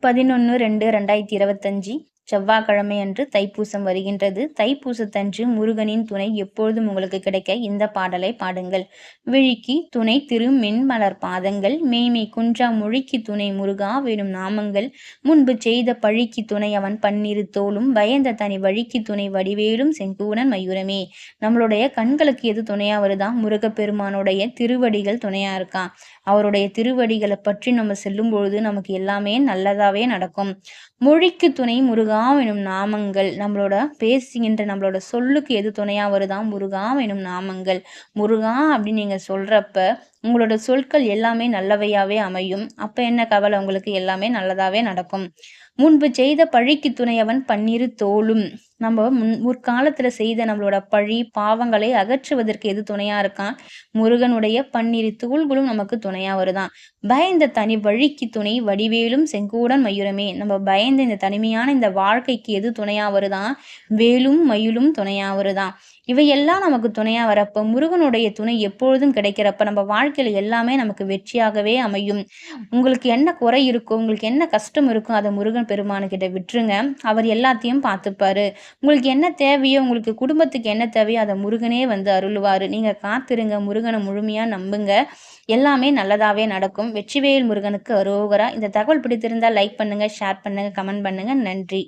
11/2/2025 செவ்வாய்க்கிழமை அன்று தைப்பூசம் வருகின்றது. தைப்பூசத்தன்று முருகனின் துணை எப்பொழுதும் உங்களுக்கு கிடைக்க இந்த பாடலை பாடுங்கள். விழிக்கு துணை திரு மென்மலர் பாதங்கள், மெய்மை குன்றா மொழிக்கு துணை முருகா வேணும் நாமங்கள், முன்பு செய்த பழிக்கு துணை அவன் பன்னிரு தோளும், பயந்த தனி வழிக்கு துணை வடிவேலும் செங்கூடன் மயூரமே. நம்மளுடைய கண்களுக்கு எது துணையா வருதா? முருகப்பெருமானுடைய திருவடிகள் துணையா இருக்கா. அவருடைய திருவடிகளை பற்றி நம்ம செல்லும் பொழுது நமக்கு எல்லாமே நல்லதாவே நடக்கும். மொழிக்கு துணை முருகா எனும் நாமங்கள், நம்மளோட பேசுகின்ற நம்மளோட சொல்லுக்கு எது துணையா வருதாம்? முருகா எனும் நாமங்கள். முருகா அப்படின்னு நீங்க சொல்றப்ப உங்களோட சொற்கள் எல்லாமே நல்லவையாவே அமையும். அப்ப என்ன கவலை, உங்களுக்கு எல்லாமே நல்லதாவே நடக்கும். முன்பு செய்த பழிக்கு துணையவன் பன்னிரு தோளும், நம்ம முற்காலத்துல செய்த நம்மளோட பழி பாவங்களை அகற்றுவதற்கு எது துணையா இருக்கான்? முருகனுடைய பன்னிரு தூள்களும் நமக்கு துணையா வருதான். பயந்த தனி வழிக்கு துணை வடிவேலும் செங்கூடன் மயூரமே. நம்ம பயந்த இந்த தனிமையான இந்த வாழ்க்கைக்கு எது துணையா வருதான்? வேலும் மயிலும் துணையா வருதான். இவையெல்லாம் நமக்கு துணையா வரப்ப முருகனுடைய துணை எப்பொழுதும் கிடைக்கிறப்ப நம்ம வாழ்க்கையில எல்லாமே நமக்கு வெற்றியாகவே அமையும். உங்களுக்கு என்ன குறை இருக்கோ, உங்களுக்கு என்ன கஷ்டம் இருக்கோ அதை முருகன் பெருமானுக்கிட்ட விட்டுருங்க. அவர் எல்லாத்தையும் பார்த்துப்பாரு. உங்களுக்கு என்ன தேவையோ, உங்களுக்கு குடும்பத்துக்கு என்ன தேவையோ அதை முருகனே வந்து அருள்வாரு. நீங்க காத்திருங்க, முருகனை முழுமையா நம்புங்க. எல்லாமே நல்லதாவே நடக்கும். வெற்றிவேல் முருகனுக்கு அரோகரா. இந்த தகவல் பிடித்திருந்தால் லைக் பண்ணுங்க, ஷேர் பண்ணுங்க, கமெண்ட் பண்ணுங்க. நன்றி.